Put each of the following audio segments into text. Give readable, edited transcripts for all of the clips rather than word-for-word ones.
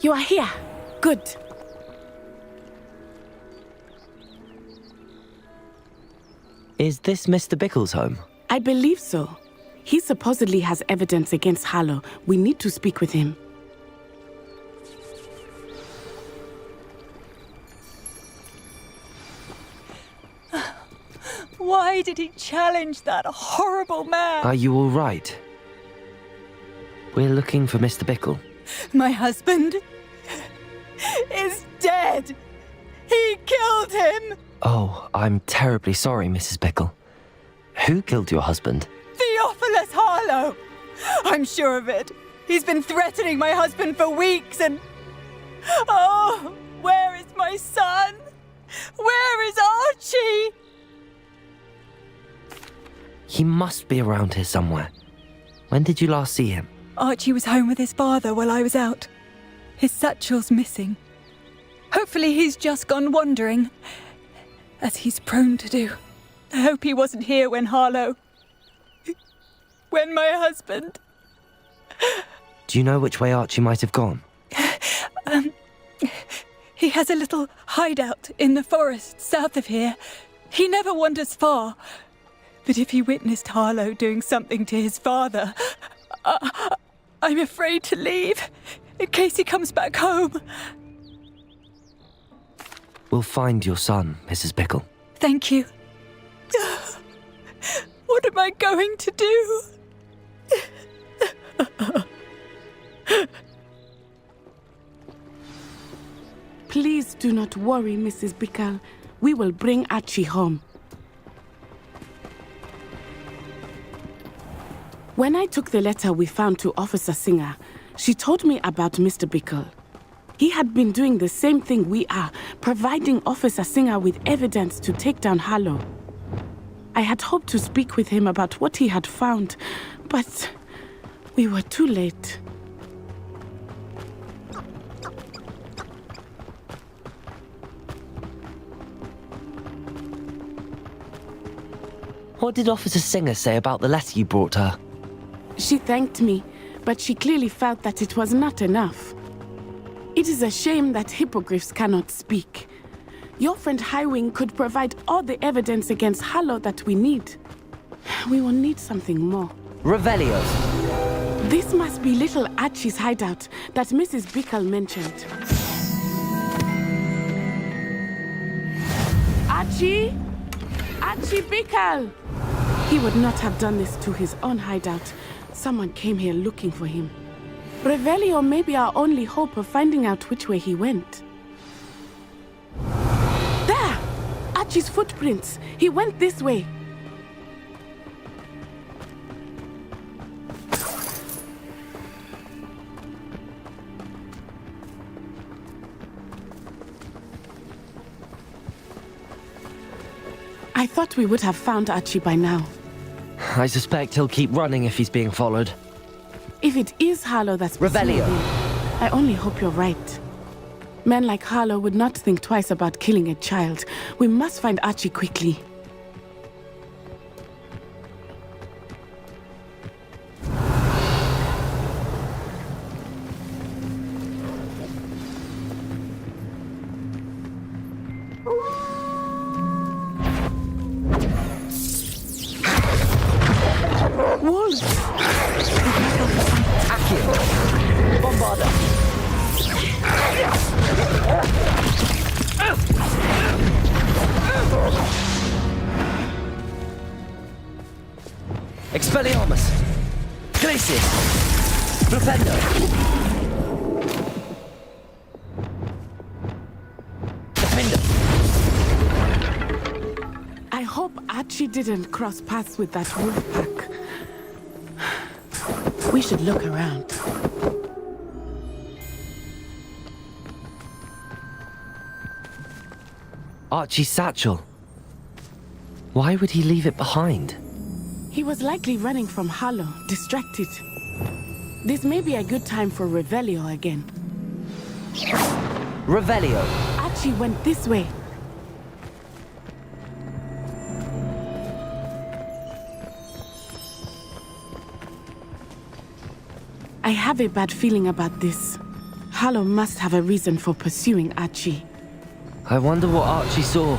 You are here. Good. Is this Mr. Bickle's home? I believe so. He supposedly has evidence against Harlow. We need to speak with him. Why did he challenge that horrible man? Are you all right? We're looking for Mr. Bickle. My husband is dead. He killed him. Oh, I'm terribly sorry, Mrs. Bickle. Who killed your husband? Theophilus Harlow. I'm sure of it. He's been threatening my husband for weeks and... Oh, where is my son? Where is Archie? He must be around here somewhere. When did you last see him? Archie was home with his father while I was out. His satchel's missing. Hopefully he's just gone wandering, as he's prone to do. I hope he wasn't here when Harlow... when my husband... Do you know which way Archie might have gone? He has a little hideout in the forest south of here. He never wanders far. But if he witnessed Harlow doing something to his father, I'm afraid to leave, in case he comes back home. We'll find your son, Mrs. Bickle. Thank you. What am I going to do? Please do not worry, Mrs. Bickle. We will bring Archie home. When I took the letter we found to Officer Singer, she told me about Mr. Bickle. He had been doing the same thing we are, providing Officer Singer with evidence to take down Harlow. I had hoped to speak with him about what he had found, but we were too late. What did Officer Singer say about the letter you brought her? She thanked me, but she clearly felt that it was not enough. It is a shame that hippogriffs cannot speak. Your friend Highwing could provide all the evidence against Harlow that we need. We will need something more. Revelio. This must be little Archie's hideout that Mrs. Bickle mentioned. Archie? Archie Bickle! He would not have done this to his own hideout. Someone came here looking for him. Revelio may be our only hope of finding out which way he went. There! Archie's footprints. He went this way. I thought we would have found Archie by now. I suspect he'll keep running if he's being followed. If it is Harlow that's pursuing Revelio. him, I only hope you're right. Men like Harlow would not think twice about killing a child. We must find Archie quickly. Wolves! Accio! Bombarda! Expelliarmus! Glacius! Flipendo! Defender! I hope Archie didn't cross paths with that wolf pack. We should look around. Archie's satchel. Why would he leave it behind? He was likely running from Harlow, distracted. This may be a good time for Revelio again. Revelio. Archie went this way. I have a bad feeling about this. Harlow must have a reason for pursuing Archie. I wonder what Archie saw.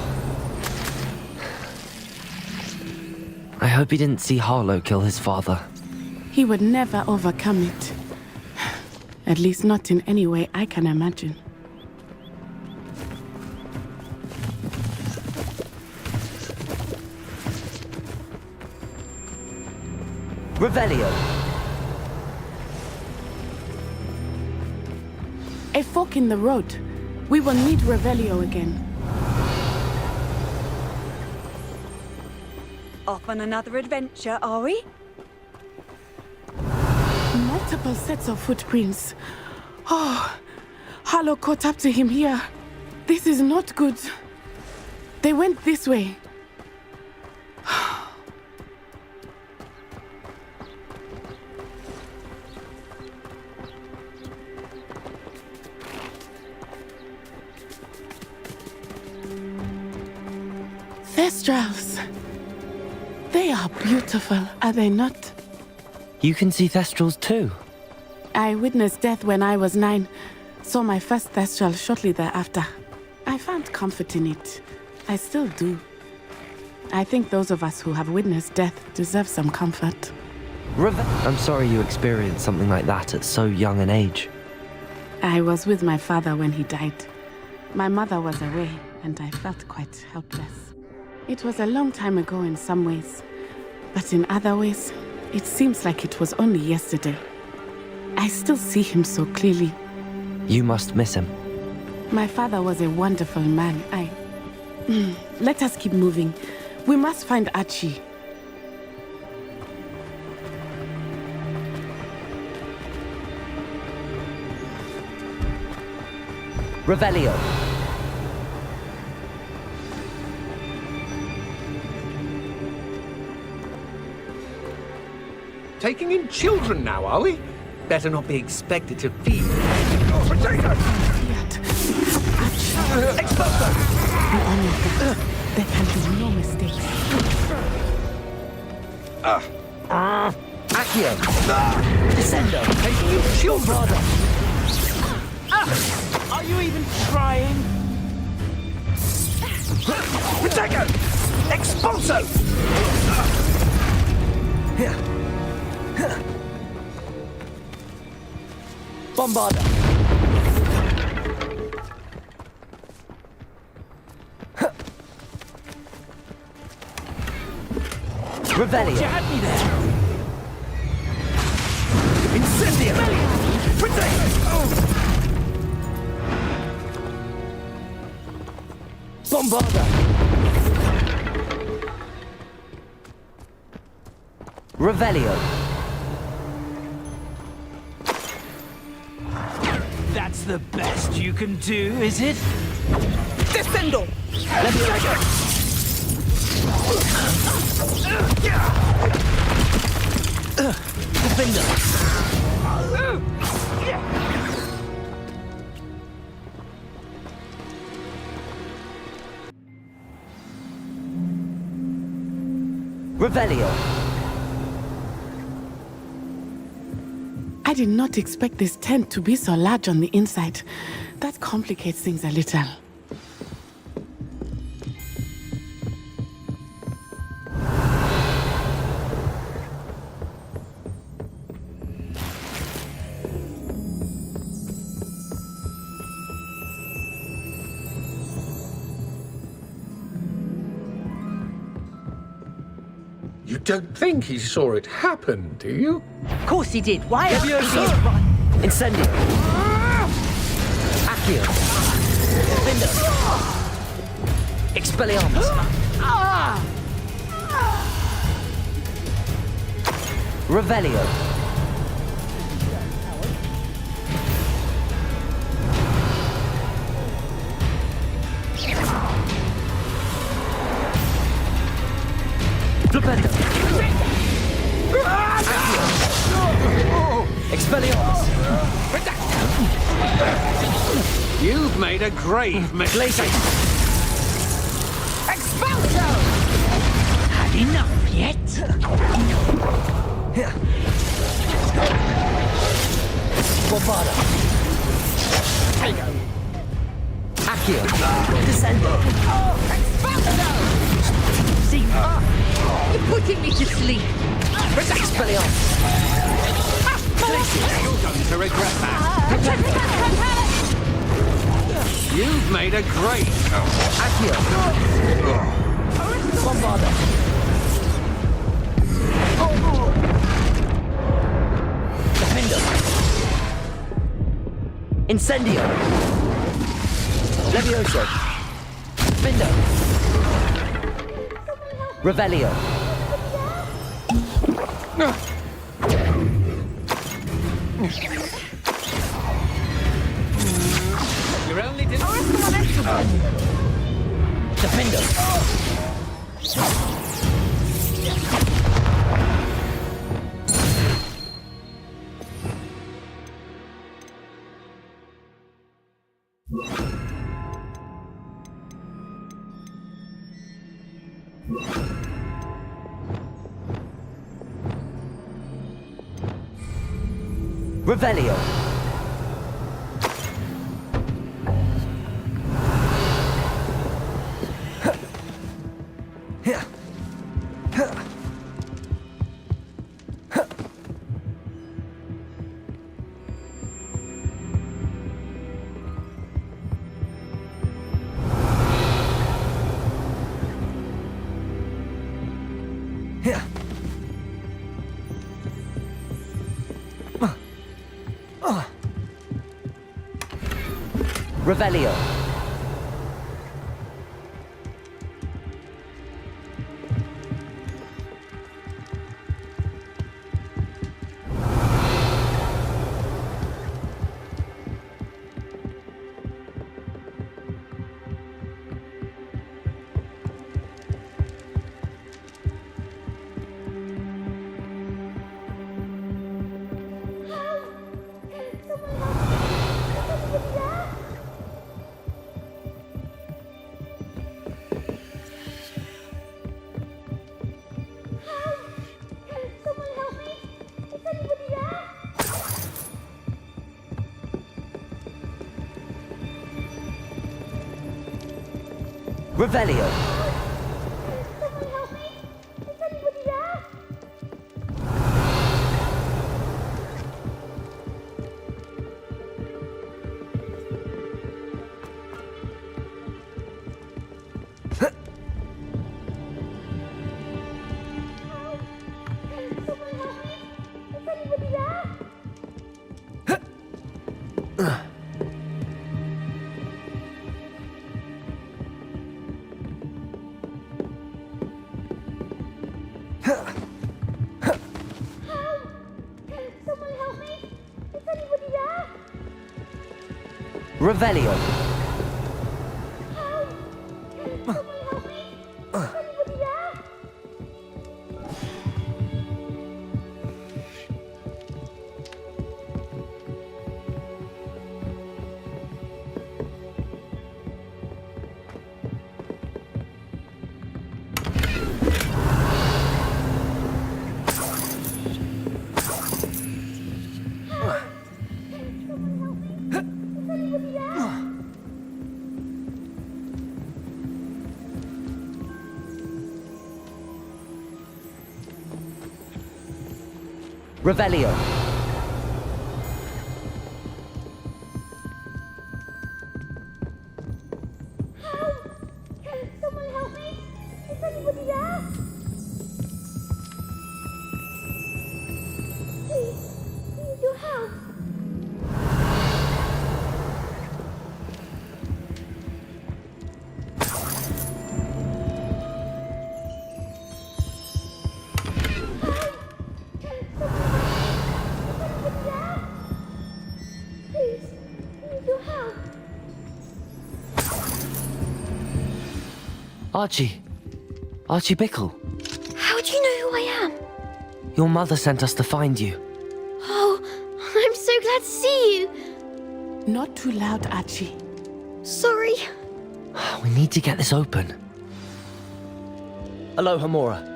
I hope he didn't see Harlow kill his father. He would never overcome it. At least not in any way I can imagine. Revelio. A fork in the road. We will need Revelio again. Off on another adventure, are we? Multiple sets of footprints. Oh, Harlow caught up to him here. This is not good. They went this way. Thestrals. They are beautiful, are they not? You can see Thestrals too. I witnessed death when I was 9. Saw my first Thestral shortly thereafter. I found comfort in it. I still do. I think those of us who have witnessed death deserve some comfort. I'm sorry you experienced something like that at so young an age. I was with my father when he died. My mother was away, and I felt quite helpless. It was a long time ago in some ways, but in other ways, it seems like it was only yesterday. I still see him so clearly. You must miss him. My father was a wonderful man. Let us keep moving. We must find Archie. Revelio. Taking in children now, are we? Better not be expected to feed. Oh, potato! Exploso! Be on your guard. There can be no mistakes. Accio. Descendo! Taking in children! Are you even trying? Potato! Expulso! Bombarda. Revelio. You had me there! Incendio! Potato! Bombarda. Revelio. That's the best you can do, is it? Descendo! Defender. Revelio. I did not expect this tent to be so large on the inside. That complicates things a little. You don't think he saw it happen, do you? Of course he did. Why? Incendio. Accio. Defender. Expelliarmus. Revelio. Flipendo. Expelliarmus. You've made a grave mistake. Expulso! Had enough yet? Bombarda. Accio. Descendo. See. You're putting me to sleep. Expelliarmus. You're going to regret that. You've made a great. Accio. Bombarda. Defendo. Incendio. Levioso. Findo. Revelio. You're only doing. Defendo. Revelio. Revelio. Revelio. Revelio. Revelio. Someone help me! Is anybody there? Please, need your help. Archie Bickle. How do you know who I am? Your mother sent us to find you. Oh, I'm so glad to see you. Not too loud, Archie. Sorry. We need to get this open. Aloha, Mora.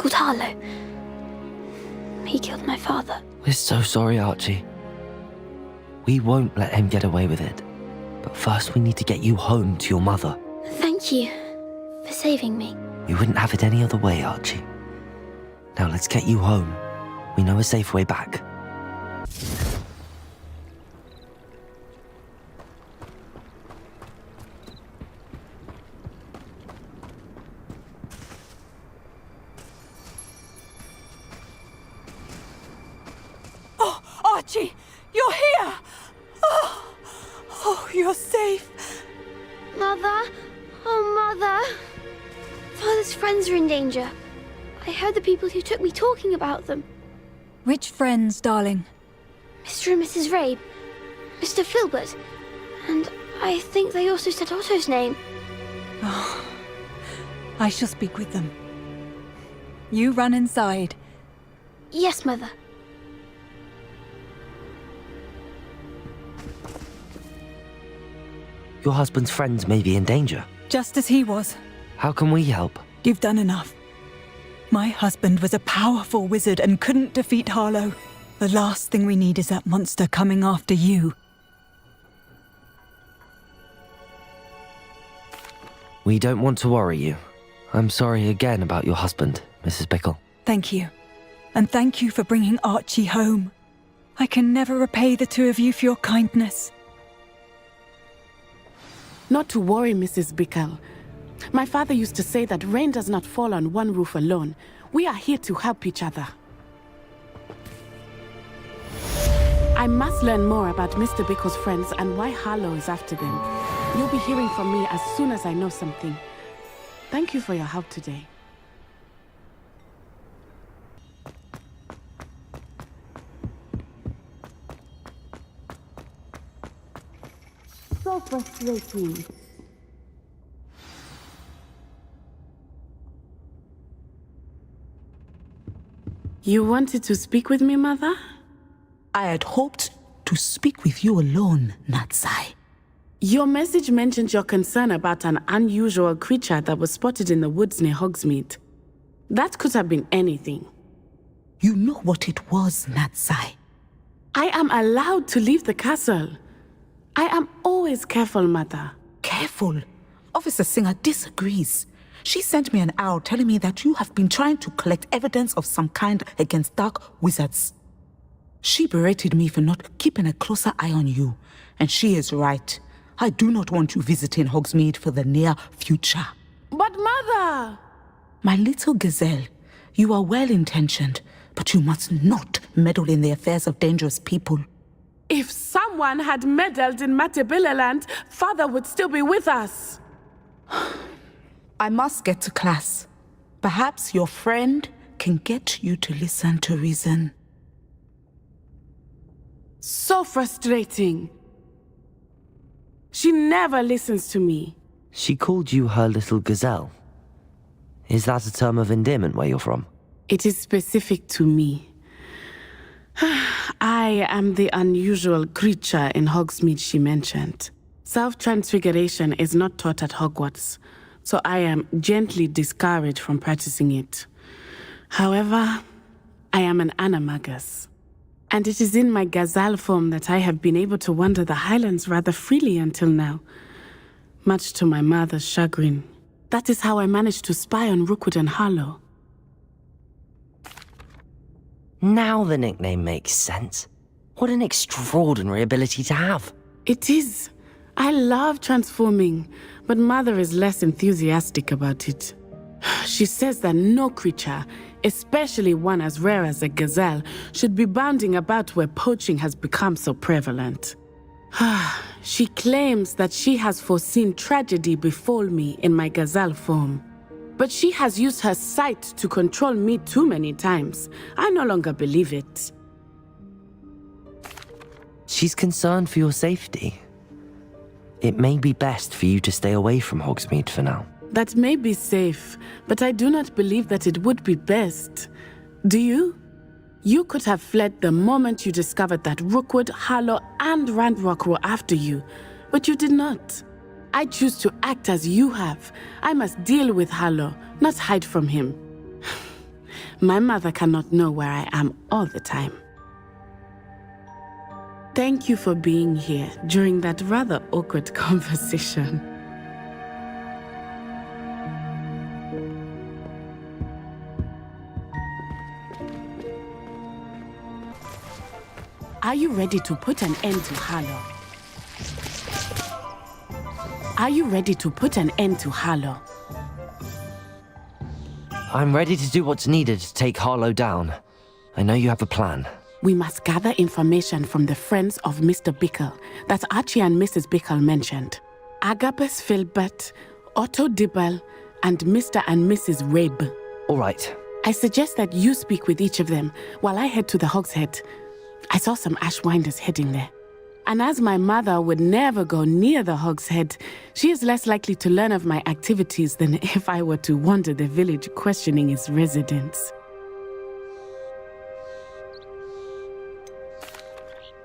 called Harlow. He killed my father. We're so sorry, Archie. We won't let him get away with it. But first we need to get you home to your mother. Thank you for saving me. We wouldn't have it any other way, Archie. Now let's get you home. We know a safe way back. Archie, you're here! Oh, you're safe. Mother! Oh, Mother! Father's friends are in danger. I heard the people who took me talking about them. Which friends, darling? Mr. and Mrs. Rabe, Mr. Filbert, and I think they also said Otto's name. Oh, I shall speak with them. You run inside. Yes, Mother. Your husband's friends may be in danger. Just as he was. How can we help? You've done enough. My husband was a powerful wizard and couldn't defeat Harlow. The last thing we need is that monster coming after you. We don't want to worry you. I'm sorry again about your husband, Mrs. Bickle. Thank you. And thank you for bringing Archie home. I can never repay the two of you for your kindness. Not to worry, Mrs. Bickle. My father used to say that rain does not fall on one roof alone. We are here to help each other. I must learn more about Mr. Bickle's friends and why Harlow is after them. You'll be hearing from me as soon as I know something. Thank you for your help today. So frustrating. You wanted to speak with me, Mother? I had hoped to speak with you alone, Natsai. Your message mentioned your concern about an unusual creature that was spotted in the woods near Hogsmeade. That could have been anything. You know what it was, Natsai. I am allowed to leave the castle. I am always careful, Mother. Careful. Officer Singer disagrees. She sent me an owl telling me that you have been trying to collect evidence of some kind against dark wizards. She berated me for not keeping a closer eye on you, and she is right. I do not want you visiting Hogsmeade for the near future. But Mother! My little gazelle, you are well-intentioned, but you must not meddle in the affairs of dangerous people. If someone had meddled in Matabeleland, Father would still be with us. I must get to class. Perhaps your friend can get you to listen to reason. So frustrating. She never listens to me. She called you her little gazelle. Is that a term of endearment where you're from? It is specific to me. I am the unusual creature in Hogsmeade she mentioned. Self-transfiguration is not taught at Hogwarts, so I am gently discouraged from practicing it. However, I am an animagus. And it is in my gazelle form that I have been able to wander the highlands rather freely until now, much to my mother's chagrin. That is how I managed to spy on Rookwood and Harlow. Now the nickname makes sense. What an extraordinary ability to have. It is. I love transforming, but Mother is less enthusiastic about it. She says that no creature, especially one as rare as a gazelle, should be bounding about where poaching has become so prevalent. She claims that she has foreseen tragedy befall me in my gazelle form. But she has used her sight to control me too many times. I no longer believe it. She's concerned for your safety. It may be best for you to stay away from Hogsmeade for now. That may be safe, but I do not believe that it would be best. Do you? You could have fled the moment you discovered that Rookwood, Harlow, and Ranrock were after you, but you did not. I choose to act as you have. I must deal with Harlow, not hide from him. My mother cannot know where I am all the time. Thank you for being here during that rather awkward conversation. Are you ready to put an end to Harlow? Are you ready to put an end to Harlow? I'm ready to do what's needed to take Harlow down. I know you have a plan. We must gather information from the friends of Mr. Bickle that Archie and Mrs. Bickle mentioned. Agabus Filbert, Otto Dibble, and Mr. and Mrs. Rabe. All right. I suggest that you speak with each of them while I head to the Hog's Head. I saw some Ashwinders heading there. And as my mother would never go near the Hog's Head, she is less likely to learn of my activities than if I were to wander the village questioning its residents.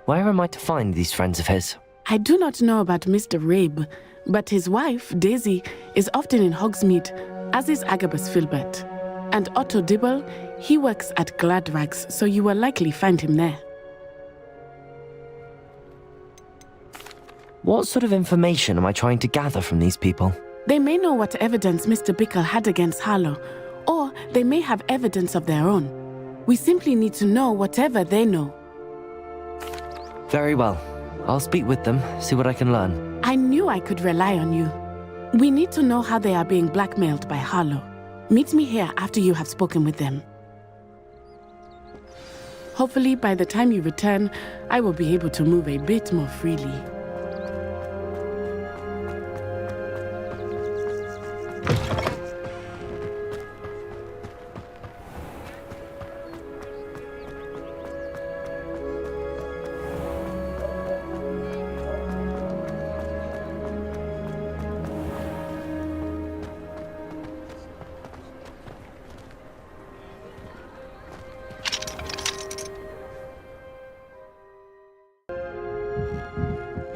Where am I to find these friends of his? I do not know about Mr. Rabe, but his wife, Daisy, is often in Hogsmeade, as is Agabus Filbert. And Otto Dibble, he works at Gladrags, so you will likely find him there. What sort of information am I trying to gather from these people? They may know what evidence Mr. Bickle had against Harlow, or they may have evidence of their own. We simply need to know whatever they know. Very well. I'll speak with them, see what I can learn. I knew I could rely on you. We need to know how they are being blackmailed by Harlow. Meet me here after you have spoken with them. Hopefully, by the time you return, I will be able to move a bit more freely.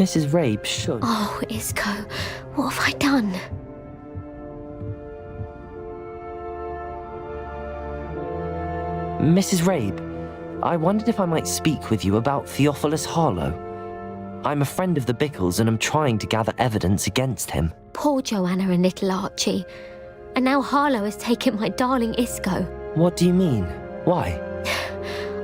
Mrs. Rabe should... Oh, Isco, what have I done? Mrs. Rabe, I wondered if I might speak with you about Theophilus Harlow. I'm a friend of the Bickles and I'm trying to gather evidence against him. Poor Joanna and little Archie. And now Harlow has taken my darling Isco. What do you mean? Why?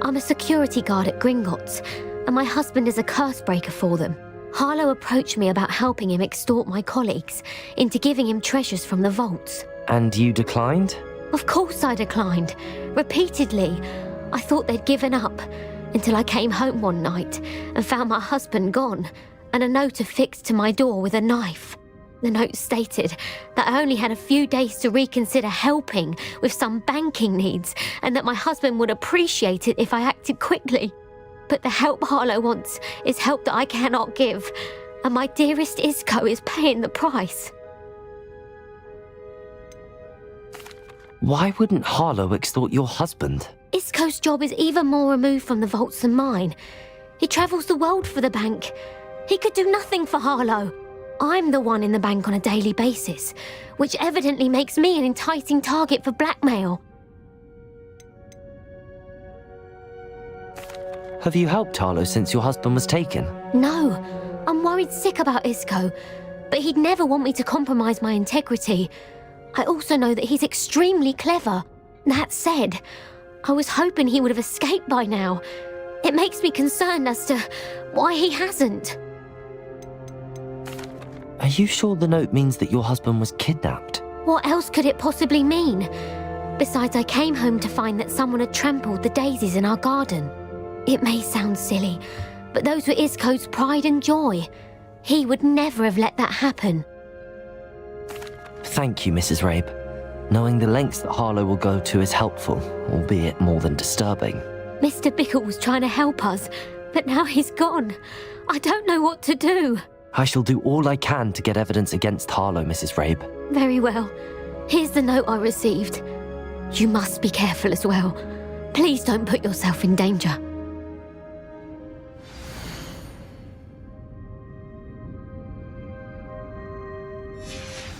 I'm a security guard at Gringotts, and my husband is a curse breaker for them. Harlow approached me about helping him extort my colleagues into giving him treasures from the vaults. And you declined? Of course I declined. Repeatedly. I thought they'd given up, until I came home one night and found my husband gone, and a note affixed to my door with a knife. The note stated that I only had a few days to reconsider helping with some banking needs, and that my husband would appreciate it if I acted quickly. But the help Harlow wants is help that I cannot give, and my dearest Isco is paying the price. Why wouldn't Harlow extort your husband? Isco's job is even more removed from the vaults than mine. He travels the world for the bank. He could do nothing for Harlow. I'm the one in the bank on a daily basis, which evidently makes me an enticing target for blackmail. Have you helped Harlow since your husband was taken? No, I'm worried sick about Isco, but he'd never want me to compromise my integrity. I also know that he's extremely clever. That said, I was hoping he would have escaped by now. It makes me concerned as to why he hasn't. Are you sure the note means that your husband was kidnapped? What else could it possibly mean? Besides, I came home to find that someone had trampled the daisies in our garden. It may sound silly, but those were Isco's pride and joy. He would never have let that happen. Thank you, Mrs. Rabe. Knowing the lengths that Harlow will go to is helpful, albeit more than disturbing. Mr. Bickle was trying to help us, but now he's gone. I don't know what to do. I shall do all I can to get evidence against Harlow, Mrs. Rabe. Very well. Here's the note I received. You must be careful as well. Please don't put yourself in danger.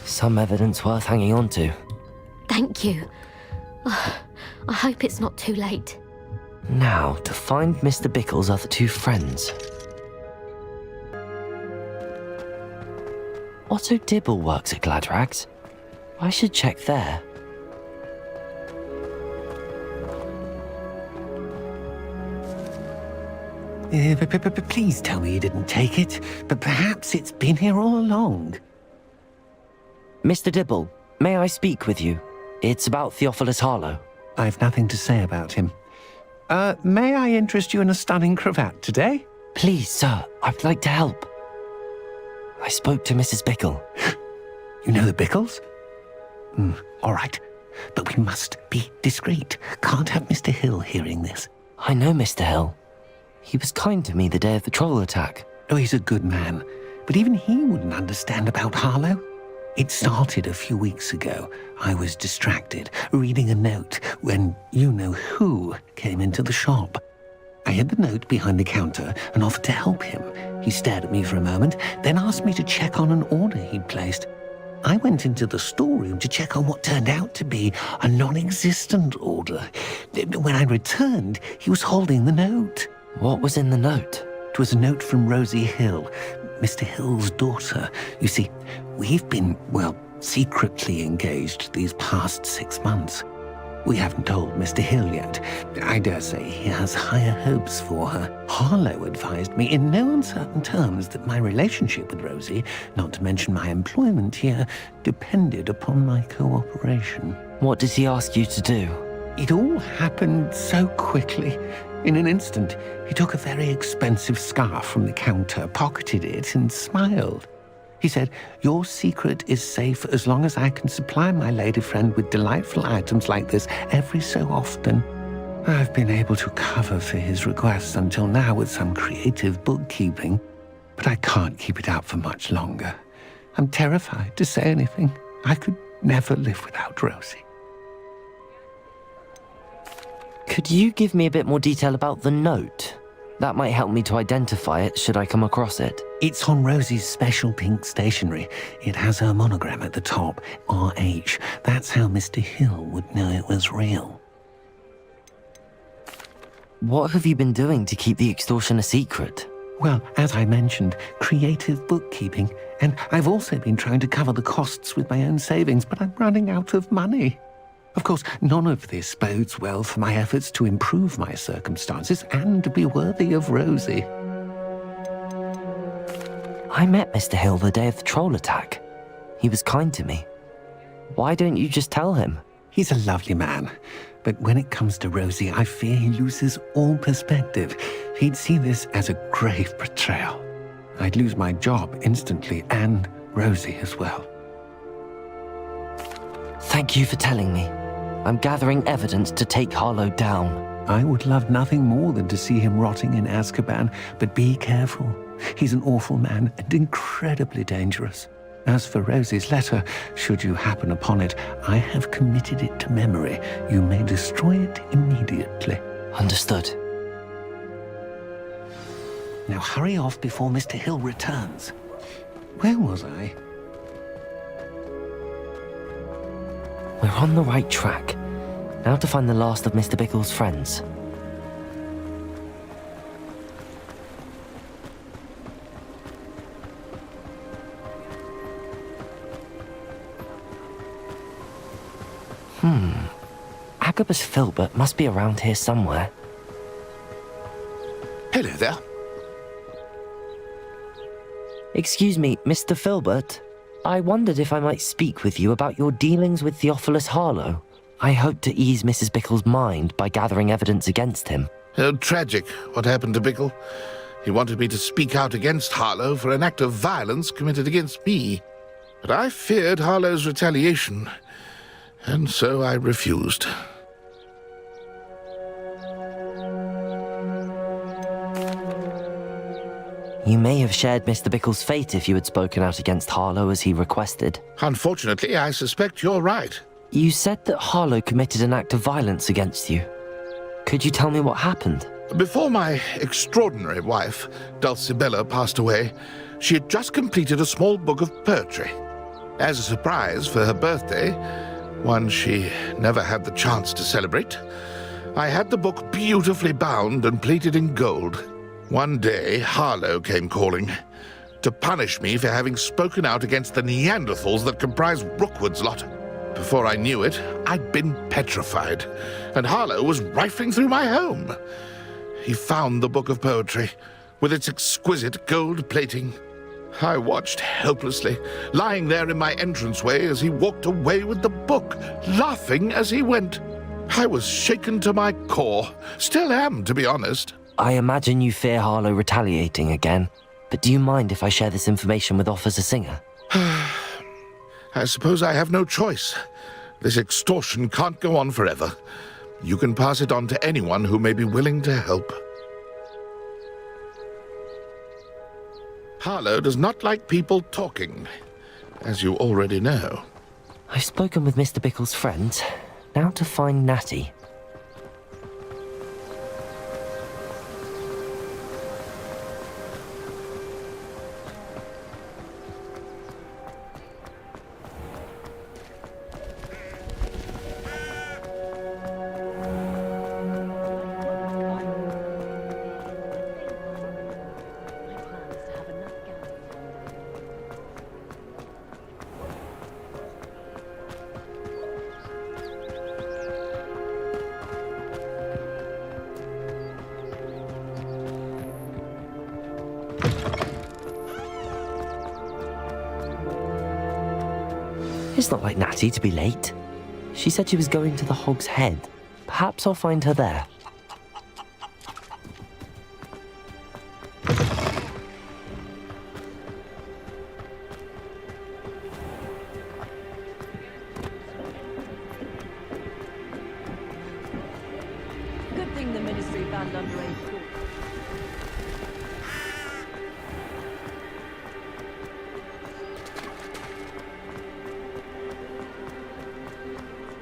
Some evidence worth hanging on to. Thank you. I hope it's not too late. Now, to find Mr. Bickle's other two friends. Otto Dibble works at Gladrags. I should check there. Please tell me you didn't take it, but perhaps it's been here all along. Mr. Dibble, may I speak with you? It's about Theophilus Harlow. I've nothing to say about him. May I interest you in a stunning cravat today? Please, sir, I'd like to help. I spoke to Mrs. Bickle. You know the Bickles? All right, but we must be discreet. Can't have Mr. Hill hearing this. I know Mr. Hill. He was kind to me the day of the troll attack. Oh, he's a good man, but even he wouldn't understand about Harlow. It started a few weeks ago. I was distracted, reading a note, when you-know-who came into the shop. I hid the note behind the counter and offered to help him. He stared at me for a moment, then asked me to check on an order he'd placed. I went into the storeroom to check on what turned out to be a non-existent order. When I returned, he was holding the note. What was in the note? It was a note from Rosie Hill, Mr. Hill's daughter. You see, we've been, secretly engaged these past 6 months. We haven't told Mr. Hill yet. I dare say he has higher hopes for her. Harlow advised me in no uncertain terms that my relationship with Rosie, not to mention my employment here, depended upon my cooperation. What did he ask you to do? It all happened so quickly. In an instant, he took a very expensive scarf from the counter, pocketed it, and smiled. He said, "Your secret is safe as long as I can supply my lady friend with delightful items like this every so often." I've been able to cover for his requests until now with some creative bookkeeping, but I can't keep it up for much longer. I'm terrified to say anything. I could never live without Rosie. Could you give me a bit more detail about the note? That might help me to identify it should I come across it. It's on Rosie's special pink stationery. It has her monogram at the top, RH. That's how Mr. Hill would know it was real. What have you been doing to keep the extortion a secret? Well, as I mentioned, creative bookkeeping. And I've also been trying to cover the costs with my own savings, but I'm running out of money. Of course, none of this bodes well for my efforts to improve my circumstances and to be worthy of Rosie. I met Mr. Hill the day of the troll attack. He was kind to me. Why don't you just tell him? He's a lovely man, but when it comes to Rosie, I fear he loses all perspective. He'd see this as a grave betrayal. I'd lose my job instantly, and Rosie as well. Thank you for telling me. I'm gathering evidence to take Harlow down. I would love nothing more than to see him rotting in Azkaban, but be careful. He's an awful man and incredibly dangerous. As for Rosie's letter, should you happen upon it, I have committed it to memory. You may destroy it immediately. Understood. Now hurry off before Mr. Hill returns. Where was I? We're on the right track. Now to find the last of Mr. Bickle's friends. Agabus Filbert must be around here somewhere. Hello there. Excuse me, Mr. Filbert. I wondered if I might speak with you about your dealings with Theophilus Harlow. I hope to ease Mrs. Bickle's mind by gathering evidence against him. Oh, tragic what happened to Bickle. He wanted me to speak out against Harlow for an act of violence committed against me. But I feared Harlow's retaliation, and so I refused. You may have shared Mr. Bickle's fate if you had spoken out against Harlow as he requested. Unfortunately, I suspect you're right. You said that Harlow committed an act of violence against you. Could you tell me what happened? Before my extraordinary wife, Dulcibella, passed away, she had just completed a small book of poetry. As a surprise for her birthday, one she never had the chance to celebrate. I had the book beautifully bound and plated in gold. One day, Harlow came calling to punish me for having spoken out against the Neanderthals that comprise Rookwood's lot. Before I knew it, I'd been petrified, and Harlow was rifling through my home. He found the book of poetry, with its exquisite gold plating. I watched helplessly, lying there in my entranceway as he walked away with the book, laughing as he went. I was shaken to my core. Still am, to be honest. I imagine you fear Harlow retaliating again, but do you mind if I share this information with Officer Singer? I suppose I have no choice. This extortion can't go on forever. You can pass it on to anyone who may be willing to help. Harlow does not like people talking, as you already know. I've spoken with Mr. Bickle's friends. Now to find Natty. It's not like Natty to be late. She said she was going to the Hog's Head. Perhaps I'll find her there. Good thing the Ministry banned underage talk.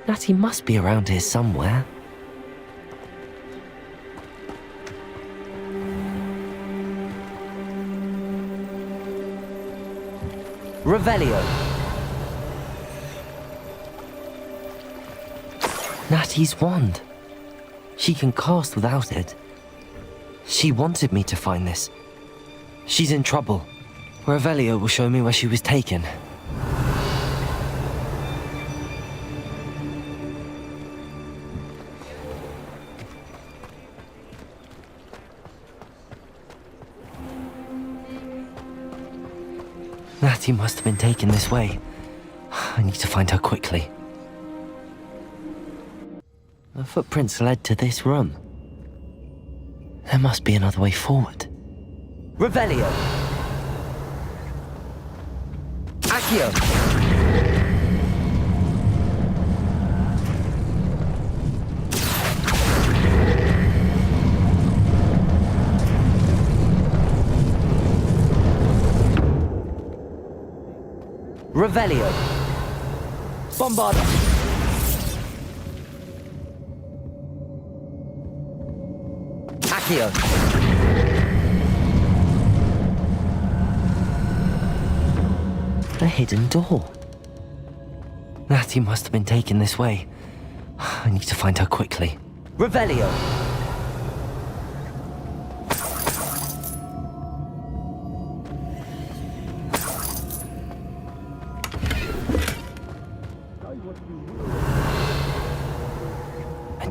Natty must be around here somewhere. Revelio. Natty's wand. She can cast without it. She wanted me to find this. She's in trouble. Revelio will show me where she was taken. Natty must have been taken this way. I need to find her quickly. The footprints led to this room. There must be another way forward. Revelio! Accio! Revelio. Bombarda. Accio. A hidden door. Natty must have been taken this way. I need to find her quickly. Revelio.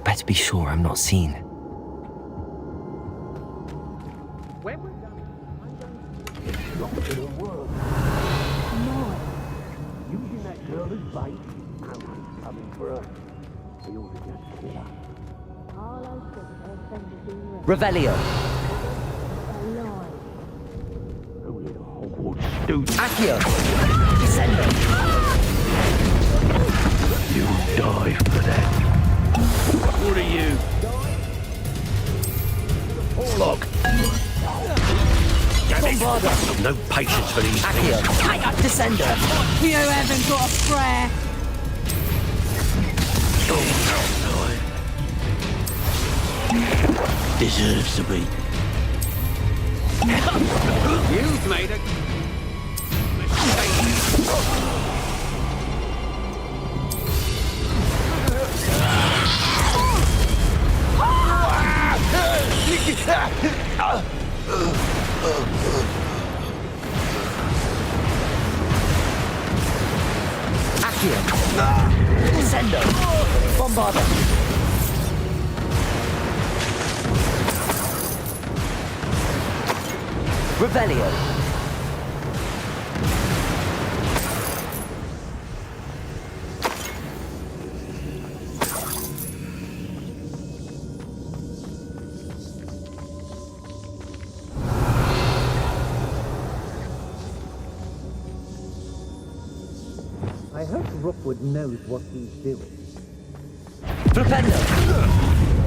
Better be sure I'm not seen. When we're done, I'm going to locked in a world. No. Using that girl as bait, I'm coming for her. We ought to just kill her. Revelio. Oh, little Hogwarts dude. Accio. Descendo. You die for that. What are you? Log. Bombarda. I've no patience for these Accio. Descendo. You haven't got a prayer. Deserves to be. You've made a mistake. Accio! Descendo! Bombarda! Revelio! I hope Rookwood knows what he's doing. Flipendo!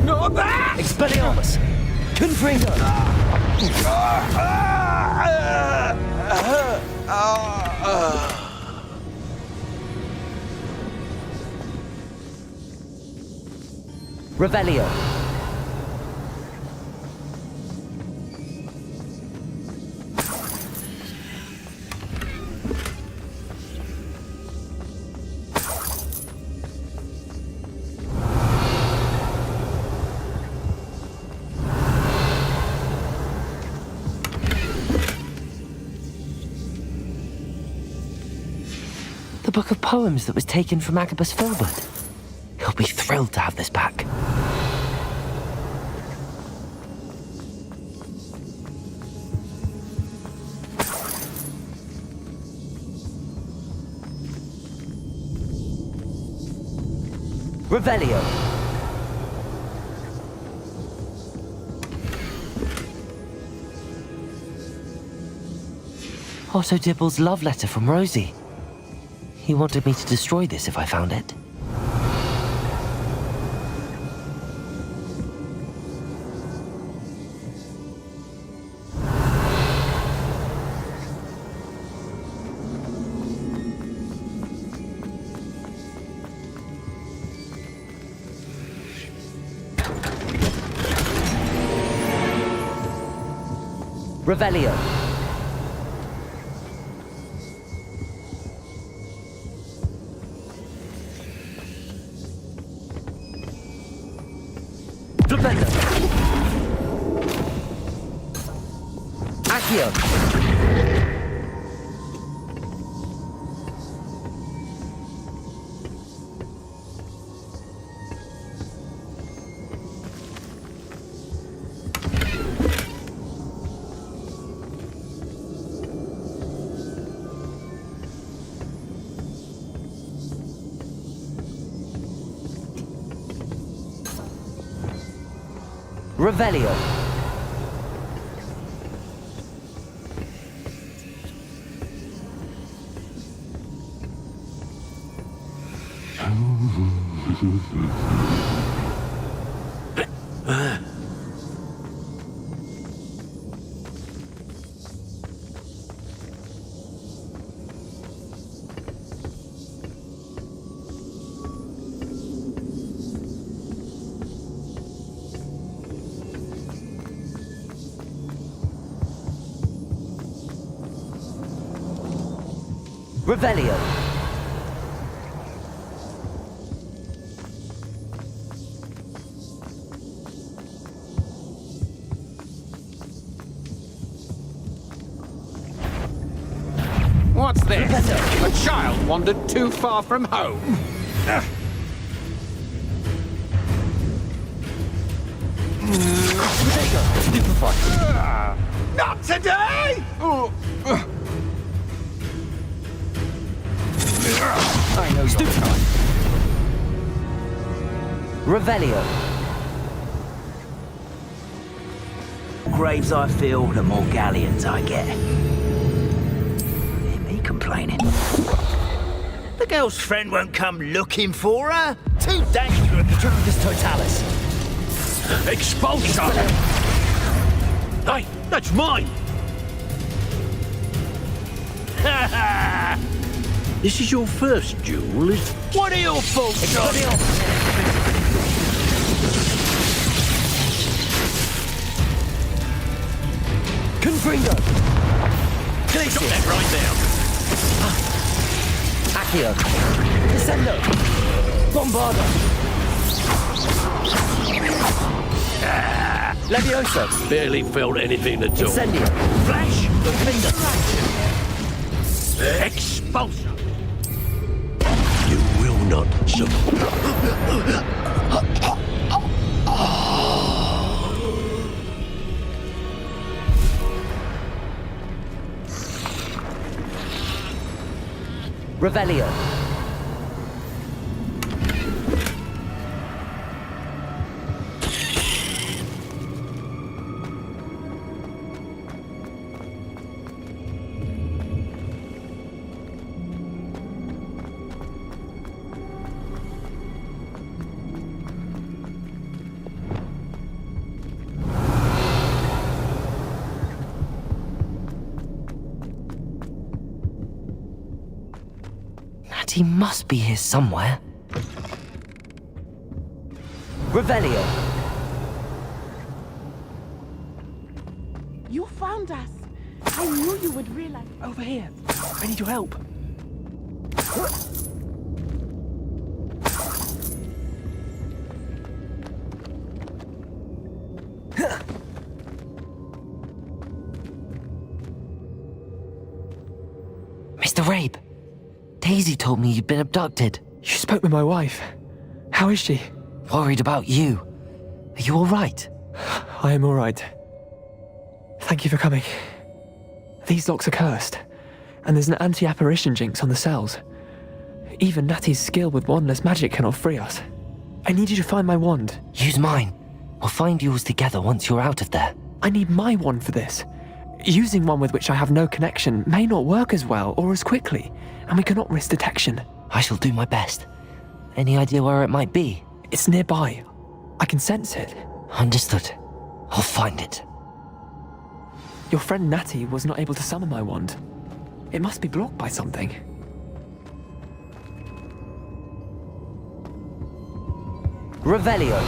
Not that! Expelliarmus! Confringo! Revelio! The book of poems that was taken from Agabus Filbert. He'll be thrilled to have this back. Revelio. Otto Dibble's love letter from Rosie. He wanted me to destroy this if I found it. Revelio. Flipendo. Accio. Revelio. Revelio. What's this? A child wandered too far from home. Not today! I know your type. Revelio. Graves I fill, the more galleons I get. Hear me complaining. The girl's friend won't come looking for her. Too dangerous. Drogus Totalis. Expulsion! Hey, that's mine! Ha ha! This is your first duel, is... What are your faults, John? Confringo. Stop that right now. Accio. Descendo. Bombarda. Levioso. Barely felt anything at all. Incendio. Flash! The finger. Expulsion! not so... Revelio. He must be here somewhere. Revelio. You found us. I knew you would realize. Over here. I need your help. Mr. Rabe, Daisy told me you'd been abducted. You spoke with my wife. How is she? Worried about you. Are you all right? I am all right. Thank you for coming. These locks are cursed, and there's an anti-apparition jinx on the cells. Even Natty's skill with wandless magic cannot free us. I need you to find my wand. Use mine. We'll find yours together once you're out of there. I need my wand for this. Using one with which I have no connection may not work as well or as quickly, and we cannot risk detection. I shall do my best. Any idea where it might be? It's nearby. I can sense it. Understood. I'll find it. Your friend Natty was not able to summon my wand. It must be blocked by something. Revelio.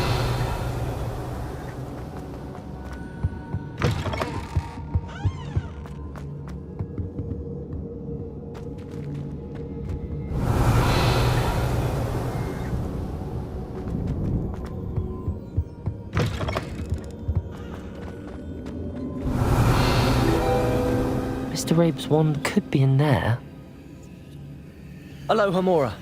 Mr. Rabe's wand could be in there. Aloha, Mora.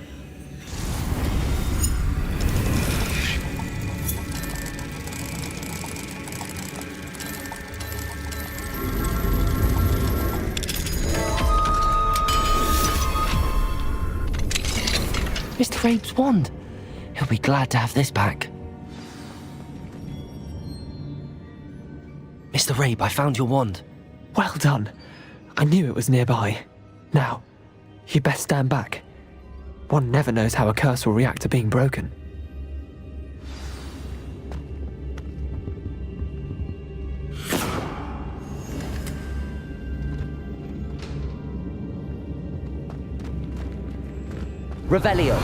Mr. Rabe's wand. He'll be glad to have this back. Mr. Rabe, I found your wand. Well done. I knew it was nearby. Now, you best stand back. One never knows how a curse will react to being broken. Revelio.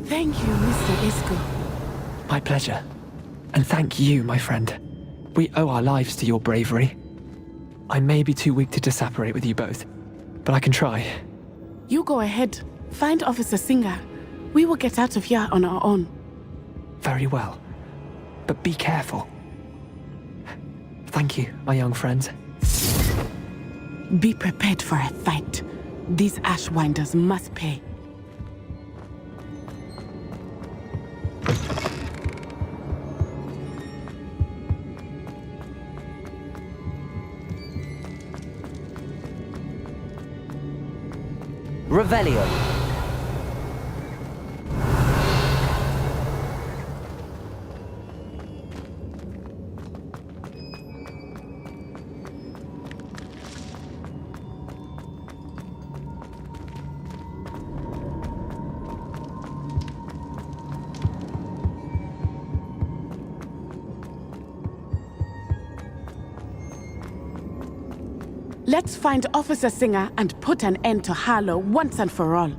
Thank you, Mr. Isco. My pleasure. And thank you, my friend. We owe our lives to your bravery. I may be too weak to disapparate with you both, but I can try. You go ahead. Find Officer Singer. We will get out of here on our own. Very well. But be careful. Thank you, my young friends. Be prepared for a fight. These Ashwinders must pay. Revelio. Let's find Officer Singer and put an end to Harlow once and for all.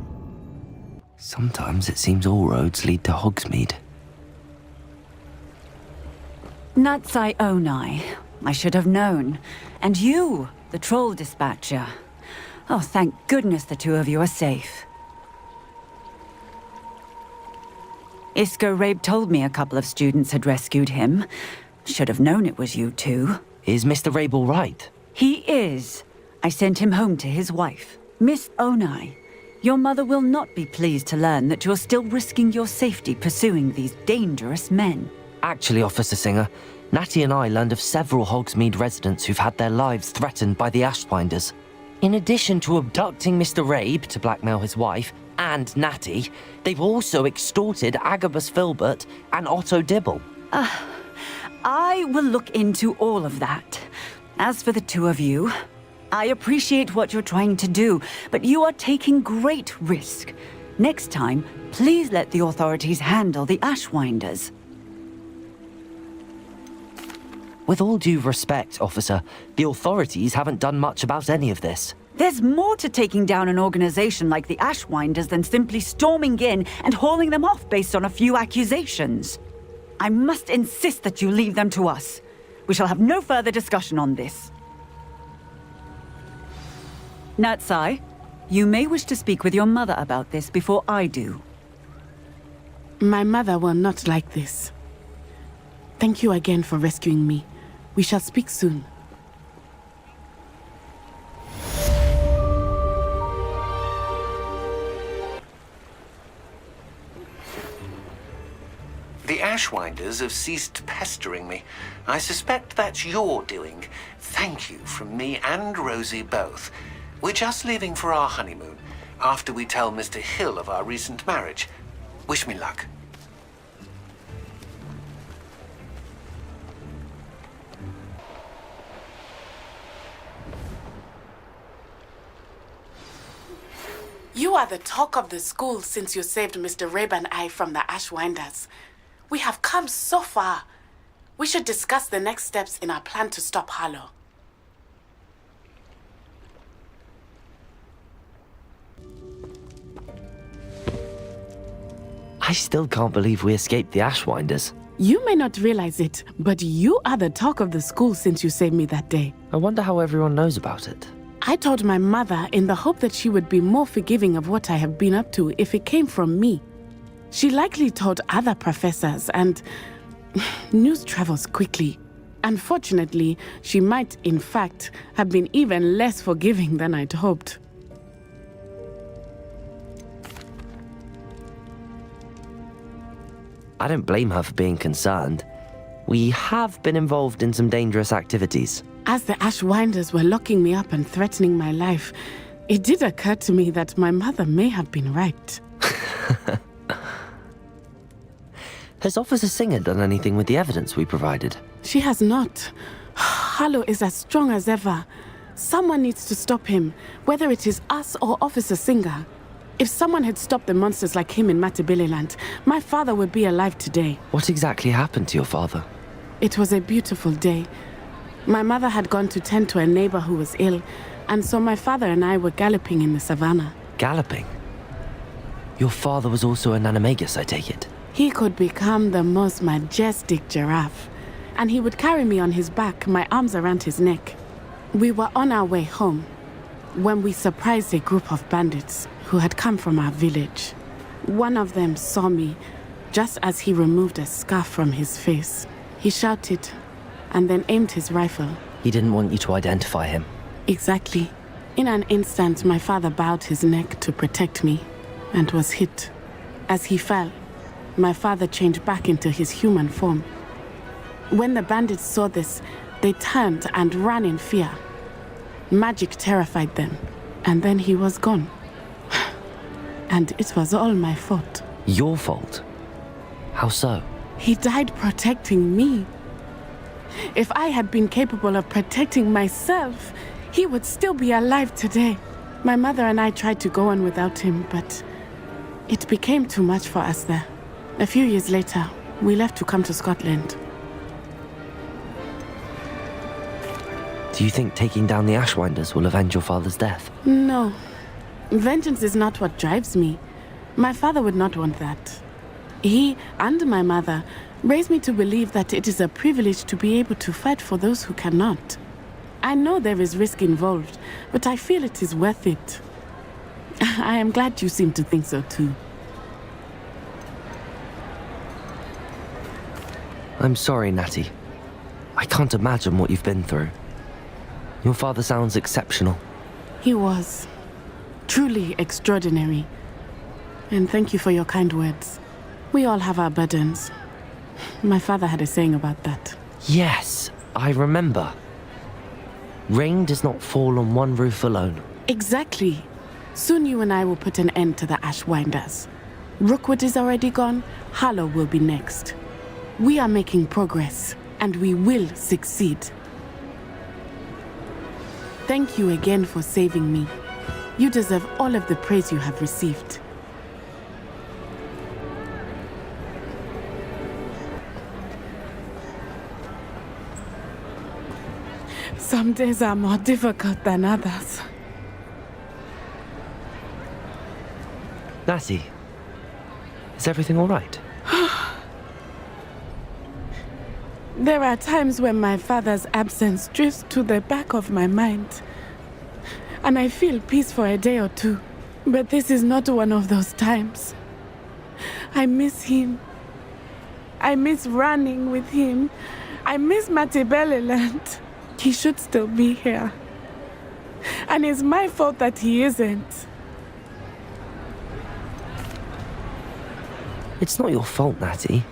Sometimes it seems all roads lead to Hogsmeade. Natsai Onai. I should have known. And you, the troll dispatcher. Oh, thank goodness the two of you are safe. Isco Rabe told me a couple of students had rescued him. Should have known it was you two. Is Mr. Rabel right? He is. I sent him home to his wife. Miss Onai, your mother will not be pleased to learn that you're still risking your safety pursuing these dangerous men. Actually, Officer Singer, Natty and I learned of several Hogsmeade residents who've had their lives threatened by the Ashwinders. In addition to abducting Mr. Rabe to blackmail his wife and Natty, they've also extorted Agabus Filbert and Otto Dibble. I will look into all of that. As for the two of you, I appreciate what you're trying to do, but you are taking great risk. Next time, please let the authorities handle the Ashwinders. With all due respect, officer, the authorities haven't done much about any of this. There's more to taking down an organization like the Ashwinders than simply storming in and hauling them off based on a few accusations. I must insist that you leave them to us. We shall have no further discussion on this. Natsai, you may wish to speak with your mother about this before I do. My mother will not like this. Thank you again for rescuing me. We shall speak soon. The Ashwinders have ceased pestering me. I suspect that's your doing. Thank you from me and Rosie both. We're just leaving for our honeymoon, after we tell Mr. Hill of our recent marriage. Wish me luck. You are the talk of the school since you saved Mr. Rabe and I from the Ashwinders. We have come so far. We should discuss the next steps in our plan to stop Harlow. I still can't believe we escaped the Ashwinders. You may not realize it, but you are the talk of the school since you saved me that day. I wonder how everyone knows about it. I told my mother in the hope that she would be more forgiving of what I have been up to if it came from me. She likely told other professors, and news travels quickly. Unfortunately, she might, in fact, have been even less forgiving than I'd hoped. I don't blame her for being concerned. We have been involved in some dangerous activities. As the Ashwinders were locking me up and threatening my life, it did occur to me that my mother may have been right. Has Officer Singer done anything with the evidence we provided? She has not. Harlow is as strong as ever. Someone needs to stop him, whether it is us or Officer Singer. If someone had stopped the monsters like him in Matabeleland, my father would be alive today. What exactly happened to your father? It was a beautiful day. My mother had gone to tend to a neighbor who was ill, and so my father and I were galloping in the savannah. Galloping? Your father was also an animagus, I take it? He could become the most majestic giraffe, and he would carry me on his back, my arms around his neck. We were on our way home when we surprised a group of bandits who had come from our village. One of them saw me just as he removed a scarf from his face. He shouted and then aimed his rifle. He didn't want you to identify him. Exactly. In an instant, my father bowed his neck to protect me and was hit. As he fell, my father changed back into his human form. When the bandits saw this, they turned and ran in fear. Magic terrified them, and then he was gone. And it was all my fault. Your fault? How so? He died protecting me. If I had been capable of protecting myself, he would still be alive today. My mother and I tried to go on without him, but it became too much for us there. A few years later, we left to come to Scotland. Do you think taking down the Ashwinders will avenge your father's death? No. Vengeance is not what drives me. My father would not want that. He and my mother raised me to believe that it is a privilege to be able to fight for those who cannot. I know there is risk involved, but I feel it is worth it. I am glad you seem to think so too. I'm sorry, Natty. I can't imagine what you've been through. Your father sounds exceptional. He was. Truly extraordinary. And thank you for your kind words. We all have our burdens. My father had a saying about that. Yes, I remember. Rain does not fall on one roof alone. Exactly. Soon you and I will put an end to the Ashwinders. Rookwood is already gone. Harlow will be next. We are making progress, and we will succeed. Thank you again for saving me. You deserve all of the praise you have received. Some days are more difficult than others. Natty, is everything all right? There are times when my father's absence drifts to the back of my mind, and I feel peace for a day or two. But this is not one of those times. I miss him. I miss running with him. I miss Matibeleland. He should still be here. And it's my fault that he isn't. It's not your fault, Natty.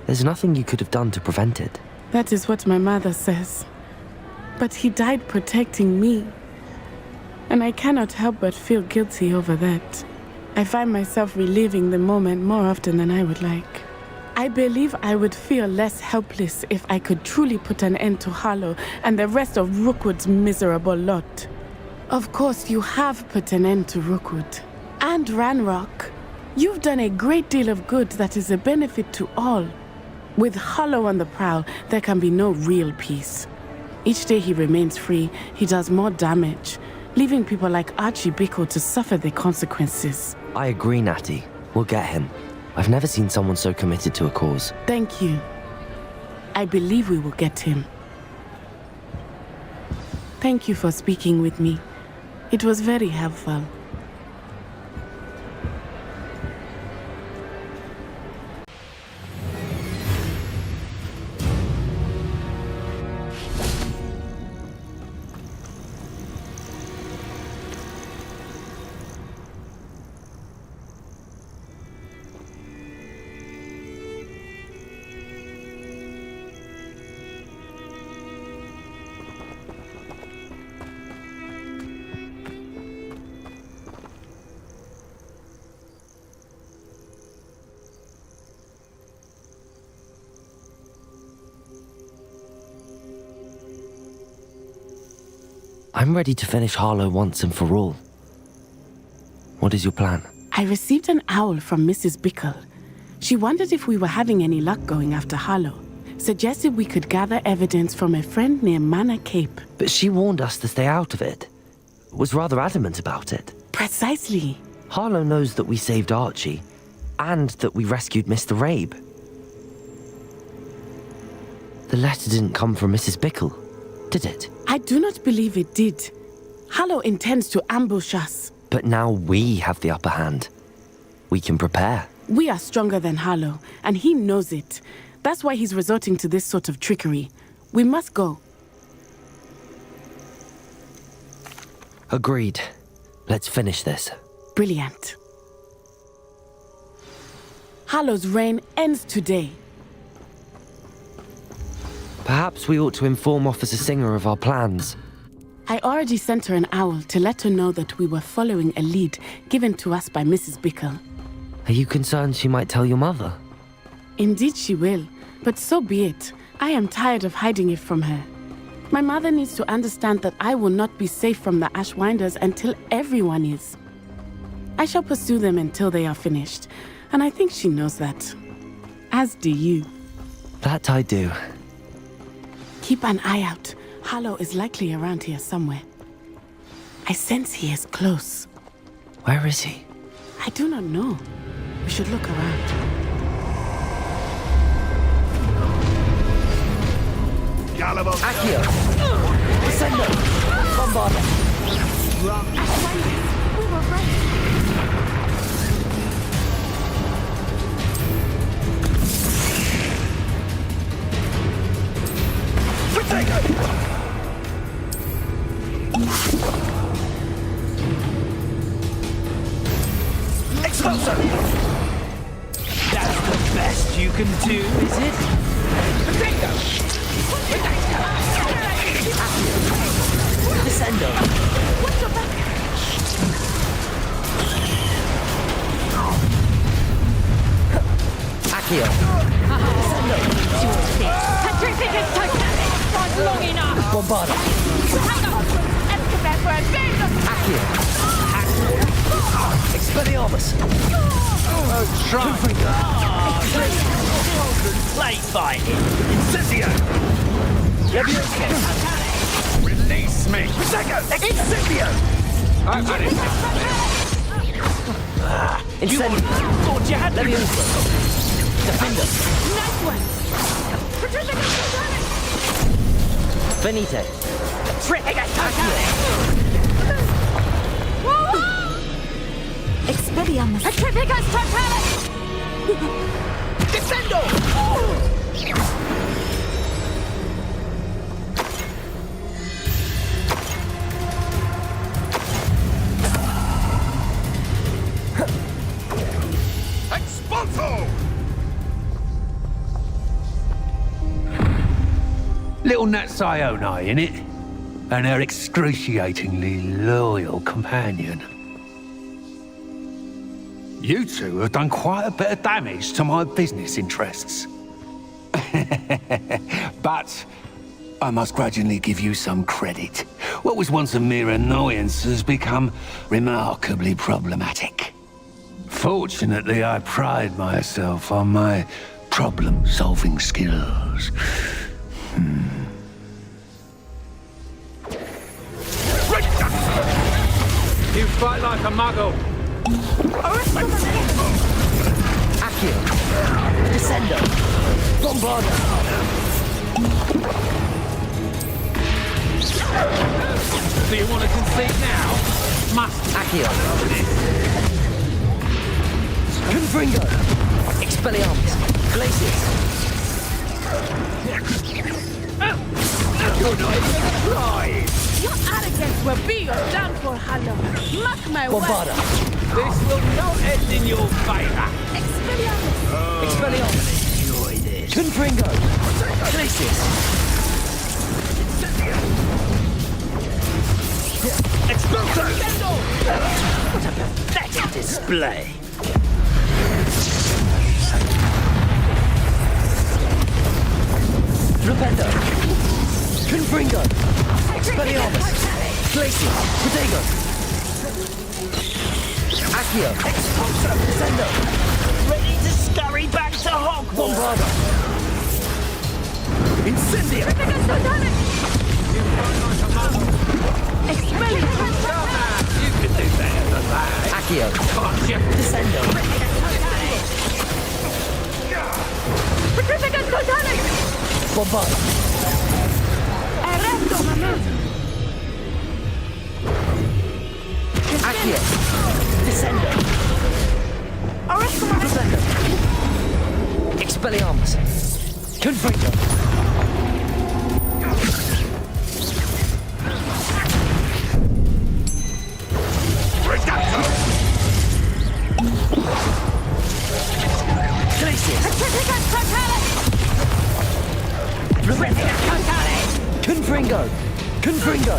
There's nothing you could have done to prevent it. That is what my mother says. But he died protecting me. And I cannot help but feel guilty over that. I find myself reliving the moment more often than I would like. I believe I would feel less helpless if I could truly put an end to Harlow and the rest of Rookwood's miserable lot. Of course, you have put an end to Rookwood. And Ranrock. You've done a great deal of good that is a benefit to all. With Harlow on the prowl, there can be no real peace. Each day he remains free, he does more damage, leaving people like Archie Bickle to suffer the consequences. I agree, Natty. We'll get him. I've never seen someone so committed to a cause. Thank you. I believe we will get him. Thank you for speaking with me. It was very helpful. I'm ready to finish Harlow once and for all. What is your plan? I received an owl from Mrs. Bickle. She wondered if we were having any luck going after Harlow. Suggested we could gather evidence from a friend near Manor Cape. But she warned us to stay out of it. Was rather adamant about it. Precisely. Harlow knows that we saved Archie, and that we rescued Mr. Rabe. The letter didn't come from Mrs. Bickle, did it? I do not believe it did. Harlow intends to ambush us. But now we have the upper hand. We can prepare. We are stronger than Harlow, and he knows it. That's why he's resorting to this sort of trickery. We must go. Agreed. Let's finish this. Brilliant. Harlow's reign ends today. Perhaps we ought to inform Officer Singer of our plans. I already sent her an owl to let her know that we were following a lead given to us by Mrs. Bickle. Are you concerned she might tell your mother? Indeed she will, but so be it. I am tired of hiding it from her. My mother needs to understand that I will not be safe from the Ashwinders until everyone is. I shall pursue them until they are finished, and I think she knows that. As do you. That I do. Keep an eye out. Harlow is likely around here somewhere. I sense he is close. Where is he? I do not know. We should look around. Accio! Descendo! Bombard! Ashwinders! We were right! Accio. Petrificus totalis! Not long enough! Bombarda. Accio. Expelliarmus. Play fighting! Incendio! Leviosa! Release me! Prosecco! Incendio! I've had it. Incendio. Thought you had Leviosa. Defender. Nice one! Petrificus totalis! Venite. Petrificus totalis! Expelliarmus. Petrificus totalis! Descendo! Expulso! Little Natsai Onai, innit? And her excruciatingly loyal companion. You two have done quite a bit of damage to my business interests. But I must grudgingly give you some credit. What was once a mere annoyance has become remarkably problematic. Fortunately, I pride myself on my problem-solving skills. You fight like a muggle. Accio. Descendo. Bombarda. Do you want to concede now? Must. Accio. Confringo. Expelliarmus. Glacius. You're not even alive. Your arrogance will be your downfall, Harlow. Mark my Bombarda. This will not end in your favor. Expelliarmus. Expelliarmus. Enjoy this. Confringo. Glacius. Expulso! What a pathetic display! Flipendo. Confringo. Expelliarmus. Glacius. Protego. Accio. Expulso! Descendo. Ready to scurry back to Hogwarts! Bombarda. Incendio! Petrificus totalis! Expelliarmus! You could do better than that. Accio. Can't you? Descendo. Petrificus totalis! Bombarda. Arresto mamma! Accio. Descendo. Arresto mamma! Descendo. Expelliarmus. Confringo. Glacius. Petrificus totalis! Petrificus totalis! Confringo. Confringo.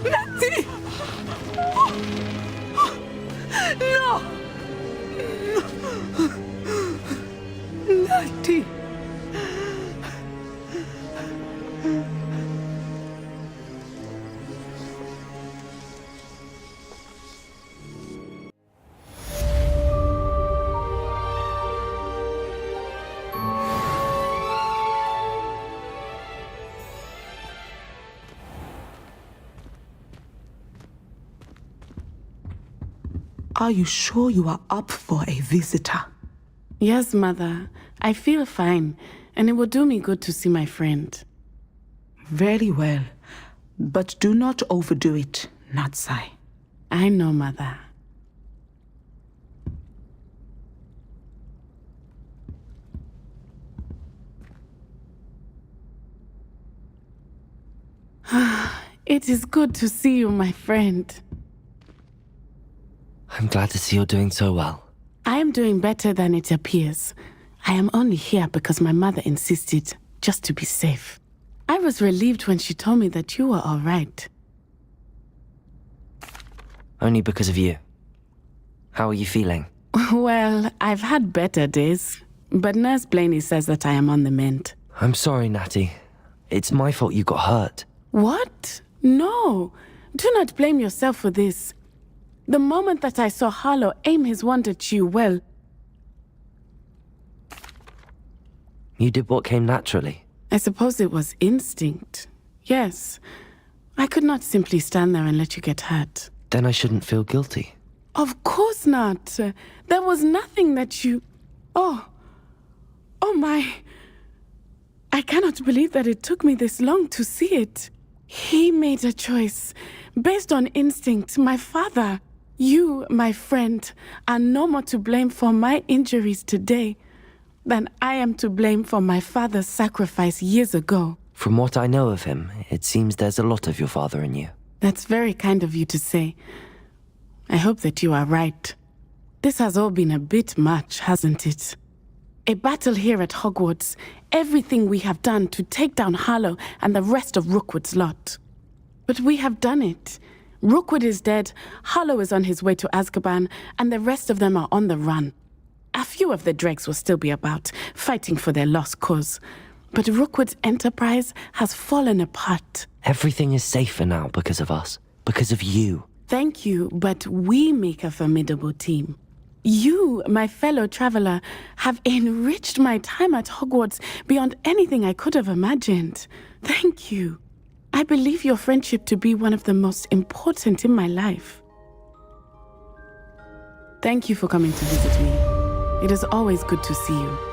Natty! No! Natty! Are you sure you are up for a visitor? Yes, Mother. I feel fine, and it will do me good to see my friend. Very well. But do not overdo it, Natsai. I know, Mother. It is good to see you, my friend. I'm glad to see you're doing so well. I am doing better than it appears. I am only here because my mother insisted, just to be safe. I was relieved when she told me that you were all right. Only because of you. How are you feeling? Well, I've had better days, but Nurse Blaney says that I am on the mend. I'm sorry, Natty. It's my fault you got hurt. What? No. Do not blame yourself for this. The moment that I saw Harlow aim his wand at you, well... You did what came naturally. I suppose it was instinct. Yes. I could not simply stand there and let you get hurt. Then I shouldn't feel guilty. Of course not. There was nothing that you... Oh my... I cannot believe that it took me this long to see it. He made a choice. Based on instinct, my father... You, my friend, are no more to blame for my injuries today than I am to blame for my father's sacrifice years ago. From what I know of him, it seems there's a lot of your father in you. That's very kind of you to say. I hope that you are right. This has all been a bit much, hasn't it? A battle here at Hogwarts, everything we have done to take down Harlow and the rest of Rookwood's lot. But we have done it. Rookwood is dead, Harlow is on his way to Azkaban, and the rest of them are on the run. A few of the dregs will still be about, fighting for their lost cause. But Rookwood's enterprise has fallen apart. Everything is safer now because of us. Because of you. Thank you, but we make a formidable team. You, my fellow traveler, have enriched my time at Hogwarts beyond anything I could have imagined. Thank you. I believe your friendship to be one of the most important in my life. Thank you for coming to visit me. It is always good to see you.